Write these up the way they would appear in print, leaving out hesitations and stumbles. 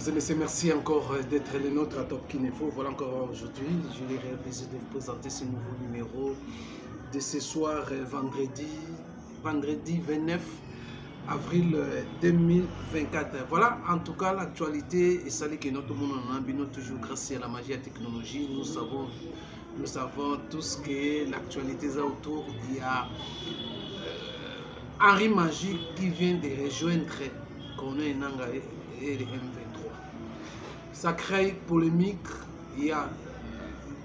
Mesdames et messieurs, merci encore d'être les nôtres à Top Kinefo. Voilà encore aujourd'hui, j'ai le plaisir de vous présenter ce nouveau numéro de ce soir, vendredi 29 avril 2024. Voilà, en tout cas, l'actualité est celle que notre monde en a bien toujours grâce à la magie et à la technologie. Nous savons tous que l'actualité est autour. Il y a Henri Magique qui vient de rejoindre Corneille Nangaa et le M23. Ça crée polémique. Il y a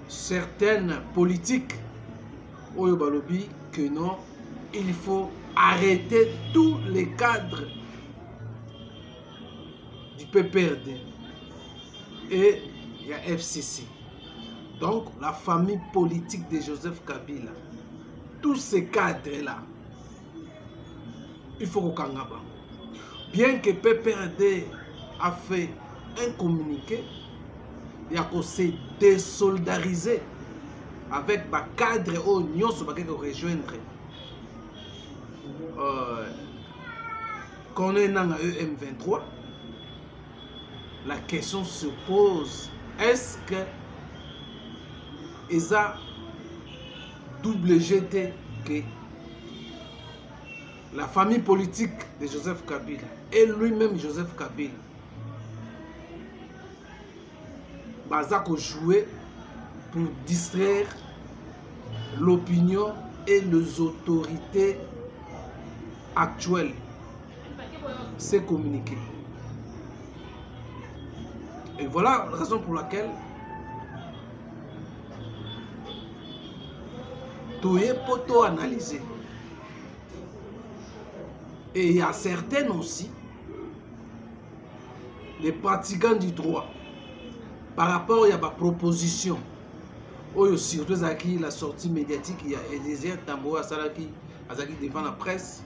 certaines politiques au Yobalobi que non, il faut arrêter tous les cadres du PPRD et il y a FCC. Donc la famille politique de Joseph Kabila, tous ces cadres-là, il faut qu'on kangaba. Bien que PPRD a fait un communiqué, il y a qu'on s'est désolidarisé avec les cadres au Nyon sur lequel rejoindre qu'on est dans M23. La question se pose, est-ce que ils ont double jeté que la famille politique de Joseph Kabila et lui-même Joseph Kabila Bazako jouer pour distraire l'opinion et les autorités actuelles. C'est communiqué. Et voilà la raison pour laquelle tout est poto analysé. Et il y a certaines aussi, les pratiquants du droit, par rapport à ma proposition, surtout la sortie médiatique, il y a Elisée Tamboa Salaki, devant la presse,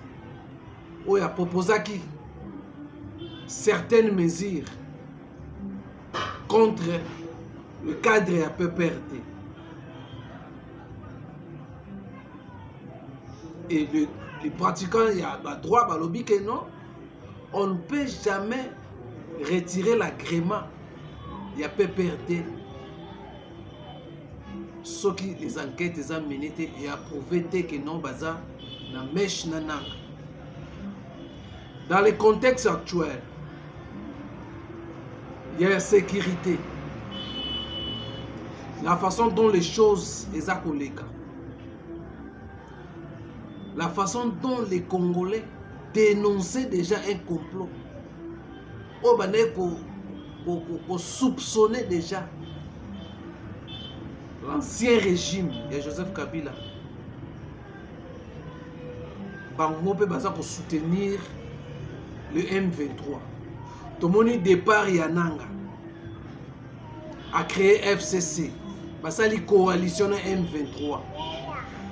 où il a proposé certaines mesures contre le cadre à PPRD. Et les pratiquants, il y a le droit à l'objet que non, on ne peut jamais retirer l'agrément. Il y a PPRD. Ce qui les enquêtes ont mené et a prouvé que non, baza na mèche nanang. Dans le contexte actuel, il y a la sécurité. La façon dont les choses sont collées. La façon dont les Congolais dénonçaient déjà un complot. Au soupçonner déjà l'ancien régime de Joseph Kabila. Bango peut soutenir le M23. Tomoni départ Yananga a créé FCC. Basali coalition M23.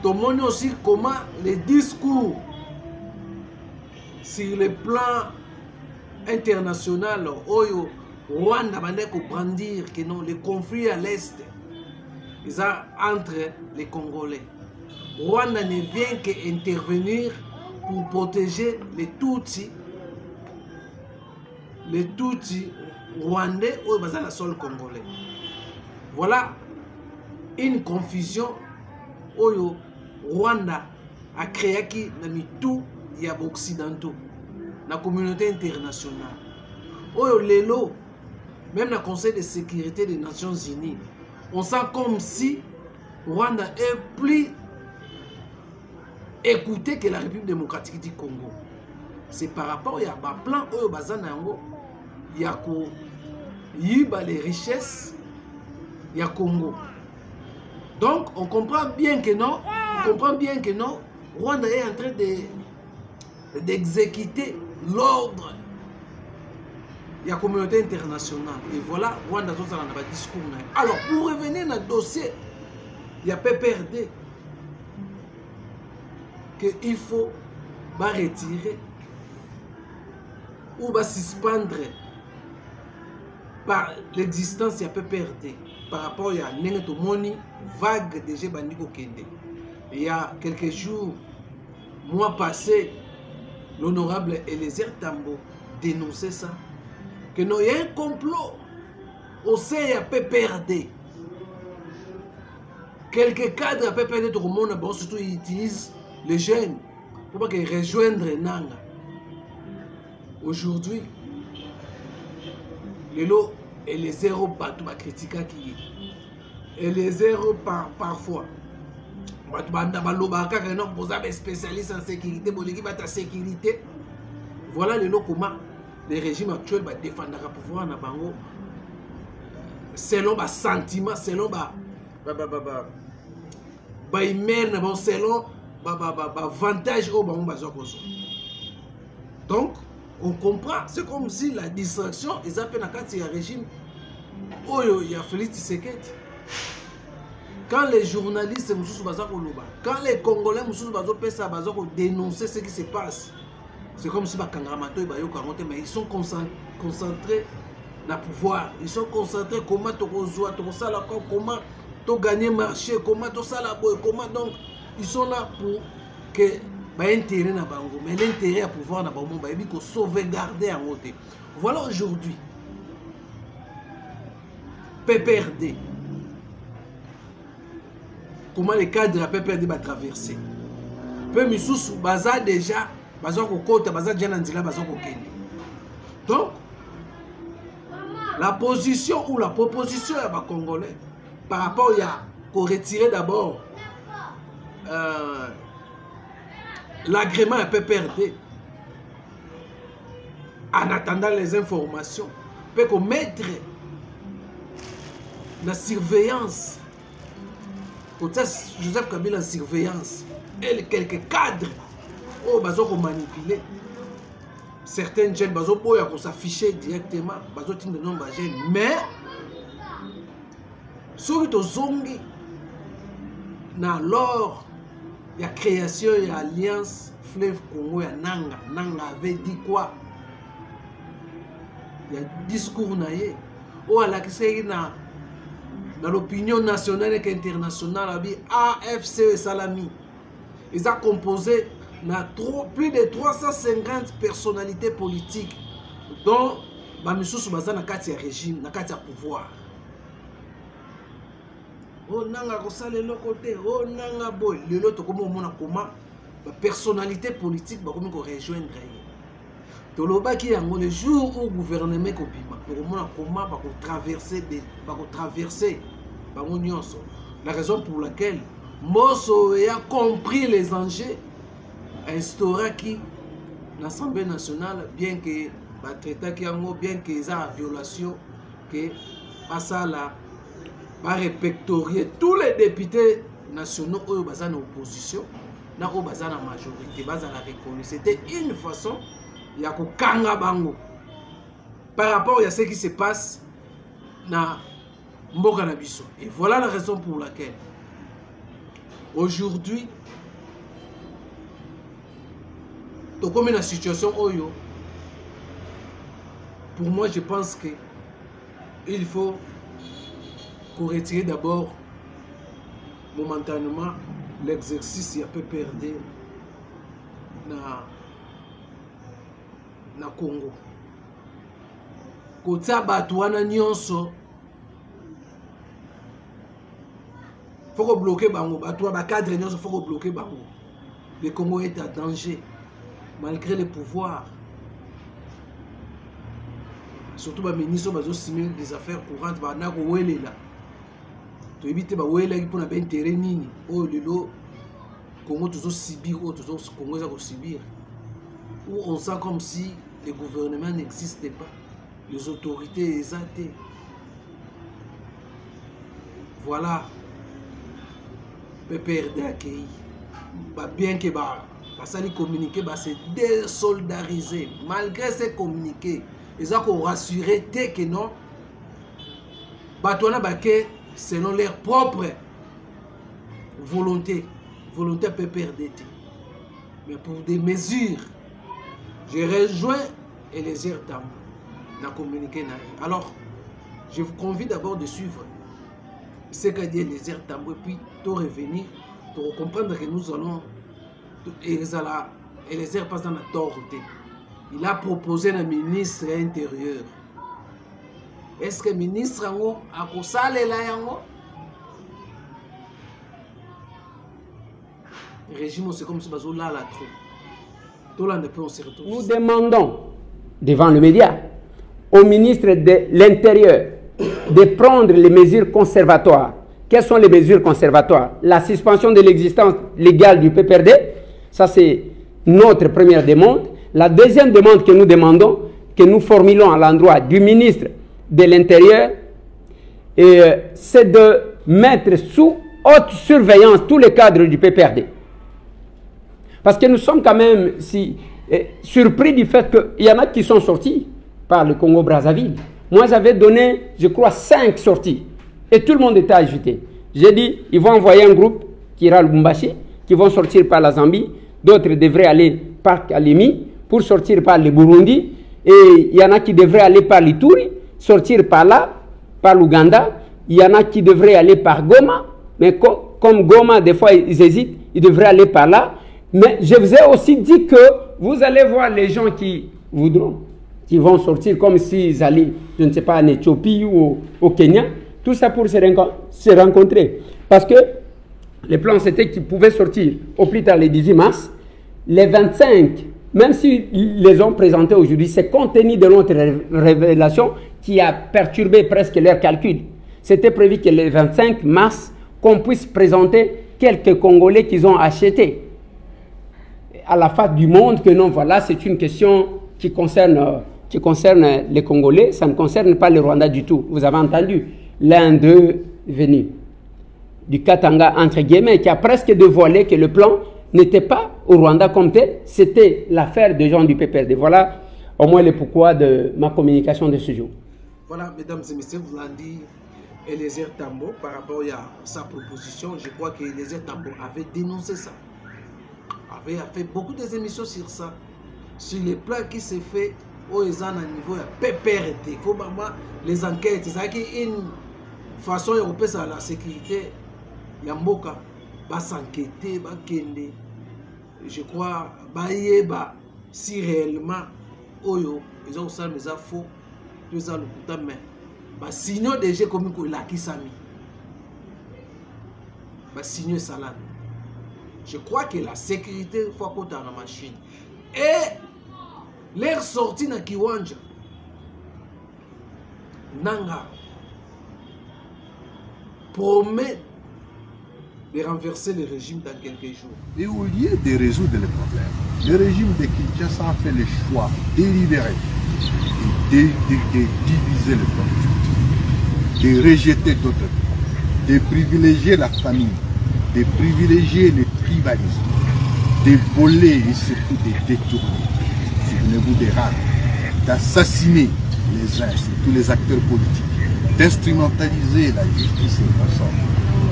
Tomoni aussi comment les discours sur le plan international, Oyo, Rwanda va brandir que non, les conflits à l'Est entre les Congolais. Rwanda ne vient qu'intervenir pour protéger les Tutsis rwandais ou le sol congolais. Voilà une confusion. Oyo Rwanda a créé qui na mitou ya occidentaux, la communauté internationale. Oyo lelo, même le Conseil de sécurité des Nations Unies, on sent comme si Rwanda est plus écouté que la République démocratique du Congo. C'est par rapport à un plan Oyo Bazanango, il y a les richesses, il y a Congo. Donc on comprend bien que non, Rwanda est en train d'exécuter l'ordre de la communauté internationale. Et voilà, Rwanda a un discours. Alors, pour revenir dans le dossier, il y a PPRD qu'il faut retirer ou suspendre par l'existence de PPRD par rapport à Nengetomoni vague de Bandiko Kende. Il y a quelques jours, mois passé, l'honorable Eliezer Tambo dénonçait ça. que non, il y a un complot au sein de PPRD. Quelques cadres à PPRD, tout le monde, bon, surtout ils utilisent les jeunes pour pas qu'ils rejoignent Nanga. Aujourd'hui, les lots et les zéros partout ma critique qui et les zéros parfois. Spécialiste en sécurité, sécurité. Voilà les lots comment les régimes actuels défendent le pouvoir na bango selon ba sentiment, selon ba selon avantage au bango bazokozo. Donc on comprend, c'est comme si la distraction ils appellent na kati ya régime oyo ya Félix Tshisekedi. Quand les journalistes quand les Congolais dénoncer ce qui se passe, c'est comme si mais ils sont concentrés dans le pouvoir. Ils sont concentrés comment gagner marché, comment donc ils sont là pour que intérêt na bango, mais l'intérêt à pouvoir na bango ko sauvegarder en côté. Voilà aujourd'hui PPRD. Comment les cadres de la PPRD va traverser. Peu misous baza déjà baza ko kota baza déjà nandila baza ko kende. Donc la position ou la proposition à ba Congolais par rapport à retirer d'abord l'agrément à PPRD en attendant les informations peut qu'on mettre la surveillance. Joseph Kabila en surveillance et quelques cadres oh bazo ko manipuler certains jeunes bazo boya ko s'afficher directement bazo tinde nombre de jeunes mais sur to zongi na lors il y a création et alliance Fleuve Congo ya Nanga avait dit quoi il y a discours naie oh ala kisei na dans l'opinion nationale et internationale, AFC Salami, ils ont composé plus de 350 personnalités politiques, dont Bamissou Baza na kati ya régime, na kati ya pouvoir. Oh nanga kosale le côté, oh nanga boy, le lot comme on a comment la personnalité politique va comme rejoindre. Toloba qui a le jour où le gouvernement copima, comment va traverser la raison pour laquelle Mosso a compris les enjeux instauré qui l'Assemblée nationale, bien que traité qui bien que ça violation que pas ça là va répertorier tous les députés nationaux au bazan opposition, na au bazan la majorité, bazan la reconnu. C'était une façon il y a kanga bango par rapport à ce qui se passe na mboka na biso. Et voilà la raison pour laquelle aujourd'hui to comme la situation oyo pour moi je pense que il faut qu'on retire d'abord momentanément l'exercice il peut perdre na Congo. Kota batwana nyonso faut bloquer bango, batwa ba cadre nyonso faut bloquer bango. Le Congo est en danger malgré le pouvoir. Surtout ba ministre bazo signer des affaires courantes ba na ko welela. To éviter ba welela pour na ba intérêt nini. Oh lelo Congo toujours subir, oh toujours Congo ça ko subir. Où on sent comme si le gouvernement n'existait pas, les autorités exaltées. Voilà, PPRD accueilli. Bien que ça les communiqué, c'est désolidarisé. Malgré ces communiqués, ils ont rassuré que non, selon leur propre volonté PPRD. Mais pour des mesures, je rejoins Eliezer Tambwe dans communiqué. Alors, je vous convie d'abord de suivre ce qu'a dit Eliezer Tambwe, puis de revenir pour comprendre que nous allons. Eliezer passe dans la torte. Il a proposé le ministre intérieur Est-ce que le ministre a kosale la yango? Le régime, c'est comme si bazo là la trop. Tout là ne peut on se retrouve. Nous demandons devant le média au ministre de l'Intérieur de prendre les mesures conservatoires. Quelles sont les mesures conservatoires? La suspension de l'existence légale du PPRD, ça c'est notre première demande. La deuxième demande que nous demandons, que nous formulons à l'endroit du ministre de l'Intérieur, c'est de mettre sous haute surveillance tous les cadres du PPRD. Parce que nous sommes quand même surpris du fait qu'il y en a qui sont sortis par le Congo-Brazzaville. Moi, j'avais donné, je crois, 5 sorties. Et tout le monde était agité. J'ai dit, ils vont envoyer un groupe qui ira à Lubumbashi, qui vont sortir par la Zambie. D'autres devraient aller par Kalemi pour sortir par le Burundi. Et il y en a qui devraient aller par l'Ituri, sortir par là, par l'Ouganda. Il y en a qui devraient aller par Goma. Mais comme Goma, des fois, ils hésitent, ils devraient aller par là. Mais je vous ai aussi dit que vous allez voir les gens qui voudront, qui vont sortir comme s'ils allaient, je ne sais pas, en Éthiopie ou au Kenya. Tout ça pour se rencontrer. Parce que le plan, c'était qu'ils pouvaient sortir au plus tard les 18 mars. Les 25, même s'ils les ont présentés aujourd'hui, c'est compte tenu de notre révélation qui a perturbé presque leur calcul. C'était prévu que le 25 mars, qu'on puisse présenter quelques Congolais qu'ils ont achetés à la face du monde, que non, voilà, c'est une question qui concerne les Congolais, ça ne concerne pas le Rwanda du tout. Vous avez entendu l'un d'eux venu du Katanga, entre guillemets, qui a presque dévoilé que le plan n'était pas au Rwanda comme tel, c'était l'affaire des gens du PPRD. Voilà au moins le pourquoi de ma communication de ce jour. Voilà, mesdames et messieurs, vous l'avez dit, Eliezer Tambo, par rapport à sa proposition, je crois qu'Eliezer Tambo avait dénoncé ça. Avait fait beaucoup d'émissions sur ça, sur les plans qui s'est fait au niveau de PPRD. Il faut vraiment les enquêtes. C'est une façon européenne à la sécurité. Yamboka va s'enquêter, va kende. Je crois, si réellement, oyo, ils ont ça, mais ça faux, tout ça le coup mais sinon déjà comme la kisami, sinon salade. Je crois que la sécurité faut qu'on dans la machine et leur sortie na Kiwanja Nanga promet de renverser le régime dans quelques jours. Et au lieu de résoudre les problèmes, le régime de Kinshasa a fait le choix délibéré de diviser le peuple, de rejeter d'autres peuples, de privilégier la famille, de privilégier le tribalisme, de voler et surtout de détourner, souvenez-vous des rares, d'assassiner les uns, tous les acteurs politiques, d'instrumentaliser la justice et le sort.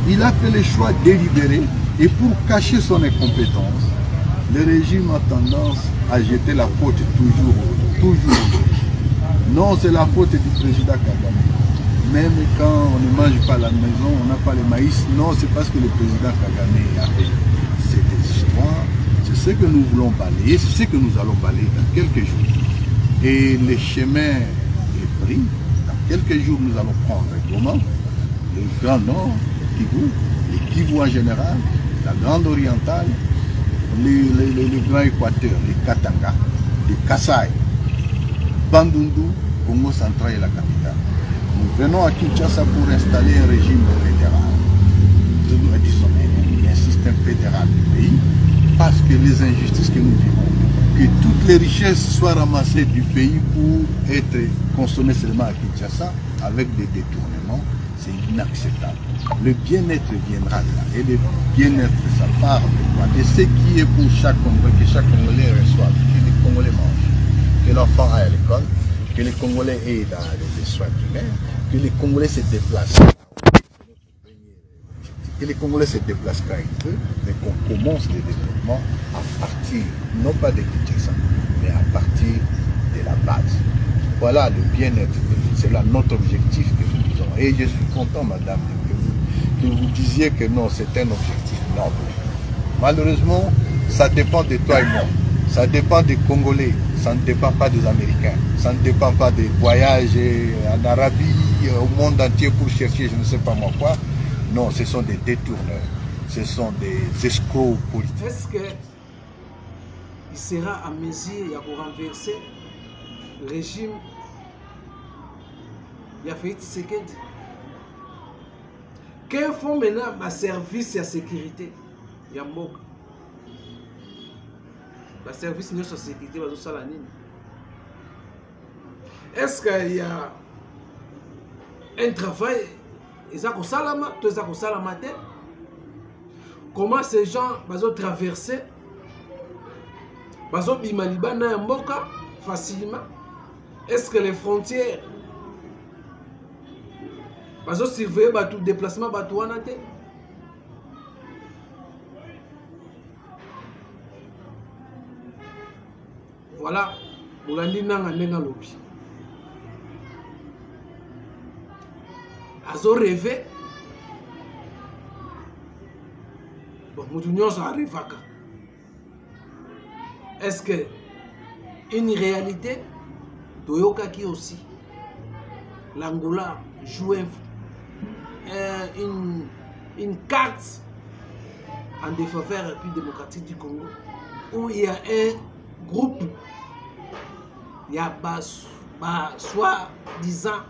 Il a fait le choix délibéré et pour cacher son incompétence, le régime a tendance à jeter la faute toujours. Non, c'est la faute du président Kagame. Même quand on ne mange pas à la maison, on n'a pas le maïs. Non, c'est parce que le président Kagame a fait cette histoire. C'est ce que nous voulons balayer, c'est ce que nous allons balayer dans quelques jours. Et le chemin est pris. Dans quelques jours, nous allons prendre Goma, le Grand Nord, Kivu, les Kivu en général, la Grande Orientale, le Grand Équateur, les Katanga, les Kasaï, Bandundu, Congo central et la capitale. Nous venons à Kinshasa pour installer un régime fédéral, un système fédéral du pays, parce que les injustices que nous vivons, que toutes les richesses soient ramassées du pays pour être consommées seulement à Kinshasa, avec des détournements, c'est inacceptable. Le bien-être viendra de là, et le bien-être, ça part de quoi? Et ce qui est pour chaque Congolais, que chaque Congolais reçoive, que les Congolais mangent, que l'enfant aille à l'école, que les Congolais aient dans les soins primaires, que les Congolais se déplacent. Que les Congolais se déplacent quand ils veulent, mais qu'on commence le développement à partir, non pas de Kinshasa, mais à partir de la base. Voilà le bien-être, c'est là notre objectif que nous avons. Et je suis content, madame, que vous disiez que non, c'est un objectif noble. Malheureusement, ça dépend de toi et moi. Ça dépend des Congolais, ça ne dépend pas des Américains. Ça ne dépend pas des voyages en Arabie, au monde entier pour chercher je ne sais pas moi quoi. Non, ce sont des détourneurs. Ce sont des escrocs politiques. Est-ce qu'il sera en mesure de renverser le régime? Il a fait Tshisekedi. Quels font maintenant ma service à sécurité? Il y a un la service de sécurité va faire la ligne. Est-ce qu'il y a un travail? Ils ont salama, tous ils ont salama. Comment ces gens vont traverser? Ils vont bimaliba na mboka facilement. Est-ce que les frontières ils vont surveiller le déplacement de tout? Voilà, vous l'avez dit dans le lobby. Ils ont rêvé. Bon, nous arrive. Est-ce que une réalité, Toyoka qui aussi, l'Angola joue une carte en défaveur de la République démocratique du Congo, où il y a un groupe, il y a soi-disant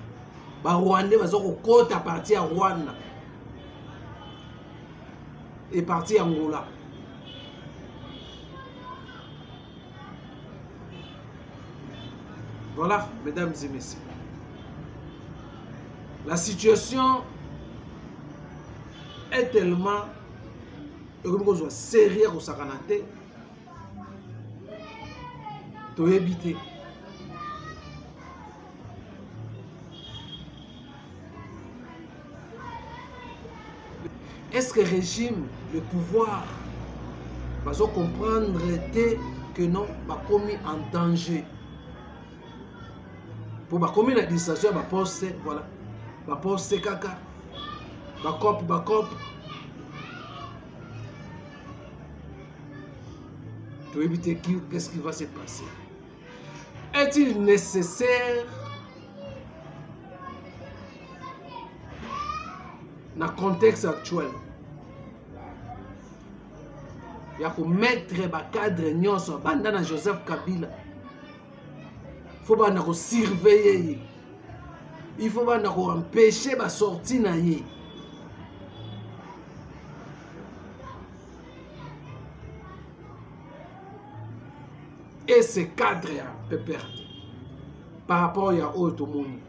Rwandais qui sont à partir à Rwanda et parti Angola. Voilà, mesdames et messieurs. La situation est tellement sérieuse au Sakanate. To éviter. Est-ce que le régime, le pouvoir, va comprendre que non, va commis en danger? Pour va commis la distraction, va poster, voilà, va poster caca, va cop. Pour éviter qu'est-ce qui va se passer? Est-il nécessaire dans le contexte actuel il y a mettre le cadre nyonso bandana Joseph Kabila? Il faut surveiller, il faut empêcher la sortie na ye. Et ce cadre peut perdre par rapport à autonomie,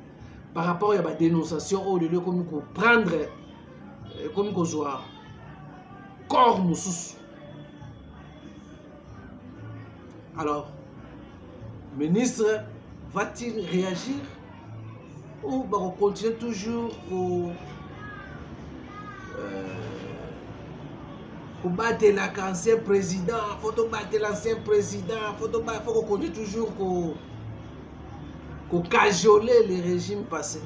par rapport à la dénonciation au lieu comme prendre comme qu'on soit corps moussous. Alors, le ministre va-t-il réagir ou va continuer toujours pour battre l'ancien président? Il faut battre l'ancien président, il faut continuer toujours pour cajoler les régimes passés.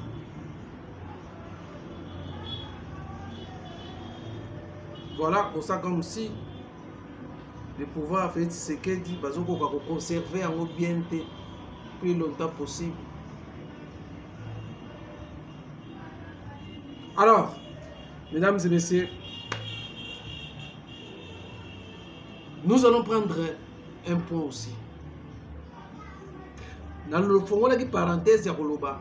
Voilà, pour ça comme si le pouvoir fait ce qu'il dit, parce qu'on va conserver en bien le plus longtemps possible. Alors, mesdames et messieurs, nous allons prendre un point aussi. Dans le fond, on a dit parenthèse à Koloba.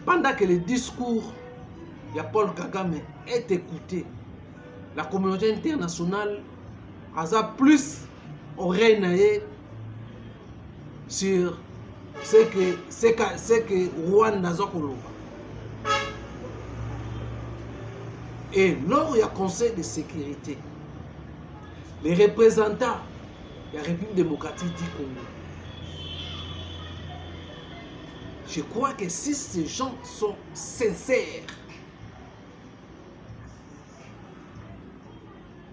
Pendant que le discours de Paul Kagame est écouté, la communauté internationale a plus oreille sur ce que Rwanda a Koloba. Et lors du Conseil de sécurité, les représentants de la République démocratique du Congo, je crois que si ces gens sont sincères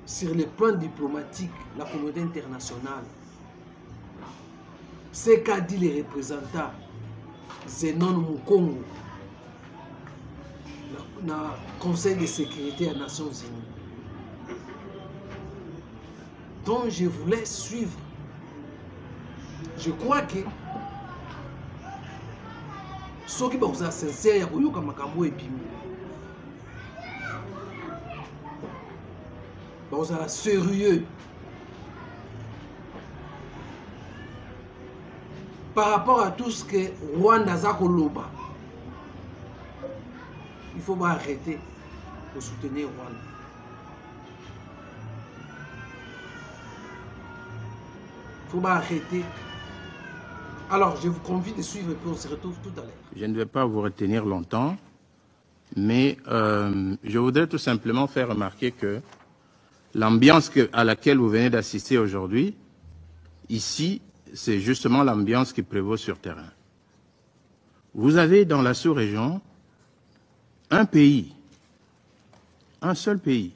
sur le plan diplomatique, la communauté internationale, ce qu'a dit les représentants Zenon Mukongo dans le Conseil de sécurité des Nations Unies, dont je voulais suivre, je crois que soki bakozala sincere ya koyoka makambo ebimi bakozala sérieux par rapport à tout ce que Rwanda a koloba. Il faut arrêter de soutenir Rwanda. Il faut arrêter. Alors, je vous convie de suivre et puis on se retrouve tout à l'heure. Je ne vais pas vous retenir longtemps, mais je voudrais tout simplement faire remarquer que l'ambiance à laquelle vous venez d'assister aujourd'hui, ici, c'est justement l'ambiance qui prévaut sur terrain. Vous avez dans la sous-région un pays, un seul pays,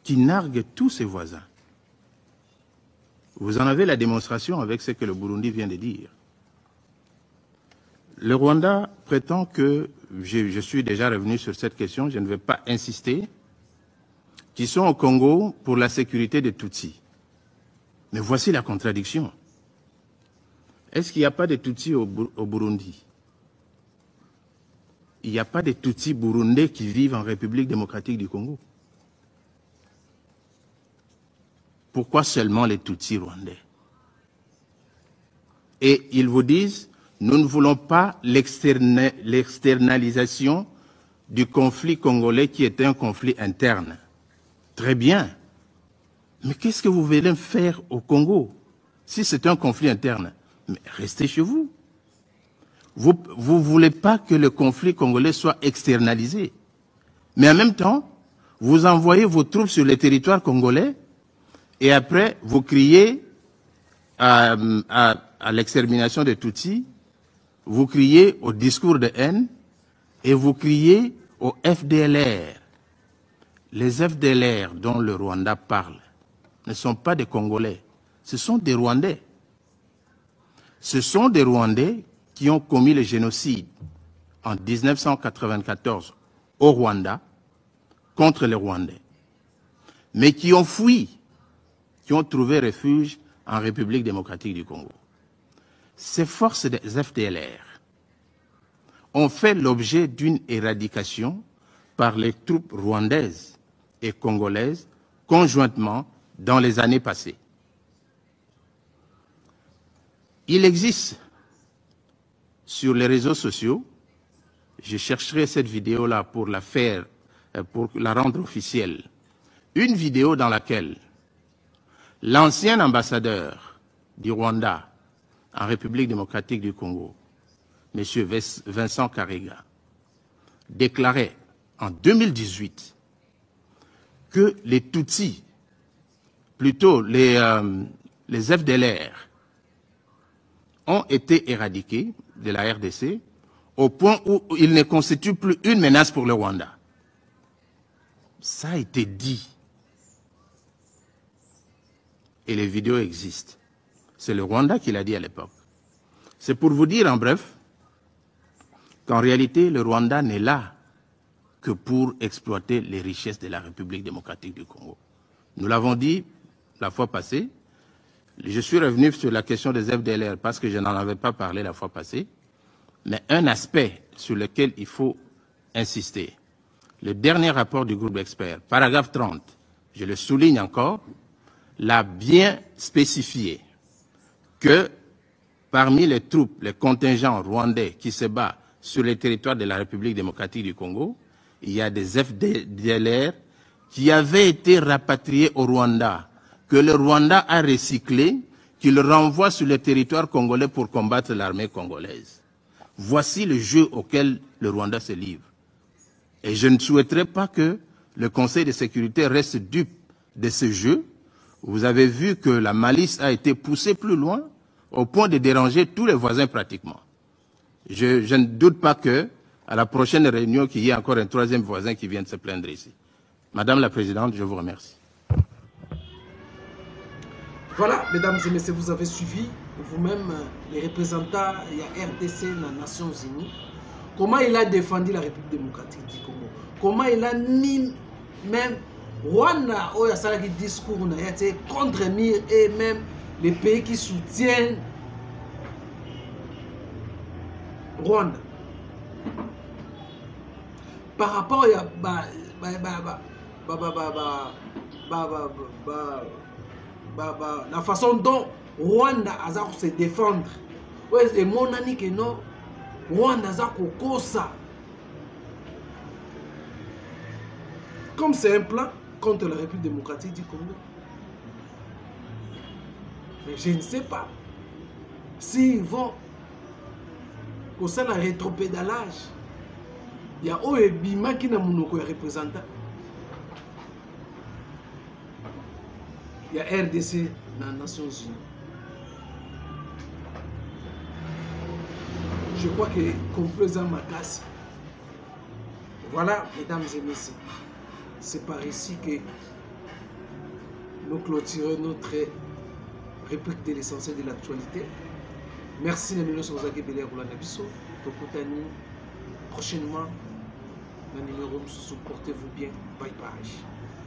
qui nargue tous ses voisins. Vous en avez la démonstration avec ce que le Burundi vient de dire. Le Rwanda prétend que, je suis déjà revenu sur cette question, je ne vais pas insister, qu'ils sont au Congo pour la sécurité des Tutsis. Mais voici la contradiction. Est-ce qu'il n'y a pas de Tutsis au Burundi? Il n'y a pas de Tutsis burundais qui vivent en République démocratique du Congo. Pourquoi seulement les Tutsis rwandais? Et ils vous disent, nous ne voulons pas l'externalisation du conflit congolais qui est un conflit interne. Très bien. Mais qu'est-ce que vous voulez faire au Congo? Si c'est un conflit interne, mais restez chez vous. Vous ne voulez pas que le conflit congolais soit externalisé. Mais en même temps, vous envoyez vos troupes sur le territoire congolais et après, vous criez à l'extermination des Tutsis, vous criez au discours de haine et vous criez au FDLR. Les FDLR dont le Rwanda parle ne sont pas des Congolais, ce sont des Rwandais. Ce sont des Rwandais qui ont commis le génocide en 1994 au Rwanda contre les Rwandais, mais qui ont fui, qui ont trouvé refuge en République démocratique du Congo. Ces forces des FDLR ont fait l'objet d'une éradication par les troupes rwandaises et congolaises conjointement dans les années passées. Il existe sur les réseaux sociaux, je chercherai cette vidéo-là pour la faire, pour la rendre officielle, une vidéo dans laquelle l'ancien ambassadeur du Rwanda en République démocratique du Congo, M. Vincent Karega, déclarait en 2018 que les Tutsis, plutôt les FDLR, ont été éradiqués de la RDC au point où ils ne constituent plus une menace pour le Rwanda. Ça a été dit. Et les vidéos existent. C'est le Rwanda qui l'a dit à l'époque. C'est pour vous dire en bref qu'en réalité, le Rwanda n'est là que pour exploiter les richesses de la République démocratique du Congo. Nous l'avons dit la fois passée. Je suis revenu sur la question des FDLR parce que je n'en avais pas parlé la fois passée. Mais un aspect sur lequel il faut insister. Le dernier rapport du groupe d'experts, paragraphe 30, je le souligne encore, l'a bien spécifié que parmi les troupes, les contingents rwandais qui se battent sur le territoire de la République démocratique du Congo, il y a des FDLR qui avaient été rapatriés au Rwanda, que le Rwanda a recyclé, qu'il renvoie sur le territoire congolais pour combattre l'armée congolaise. Voici le jeu auquel le Rwanda se livre. Et je ne souhaiterais pas que le Conseil de sécurité reste dupe de ce jeu. Vous avez vu que la malice a été poussée plus loin, au point de déranger tous les voisins pratiquement. Je ne doute pas que, à la prochaine réunion, qu'il y ait encore un troisième voisin qui vienne se plaindre ici. Madame la Présidente, je vous remercie. Voilà, mesdames et messieurs, vous avez suivi vous-même les représentants de la RDC dans les Nations Unies. Comment il a défendu la République démocratique du Congo. Comment il a mis même Rwanda, où il y a ça qui discours contre Mir et même les pays qui soutiennent Rwanda. par rapport à la façon dont Rwanda a se défendre. Et mon ami que non, Rwanda a kokosa. Comme c'est un plan contre la République démocratique du Congo. Mais je ne sais pas s'ils vont pour ça la rétropédalage. Il y a Oebima qui n'a pas représentant. Il y a RDC dans les Nations Unies. Je crois que complètement ma casse. Voilà, mesdames et messieurs, c'est par ici que nous clôturons notre réplique de l'essentiel de l'actualité. Merci les millions sur Zagé Belé Roulana Bisso. Tokutani prochainement. Le numéro, portez-vous bien. Bye bye.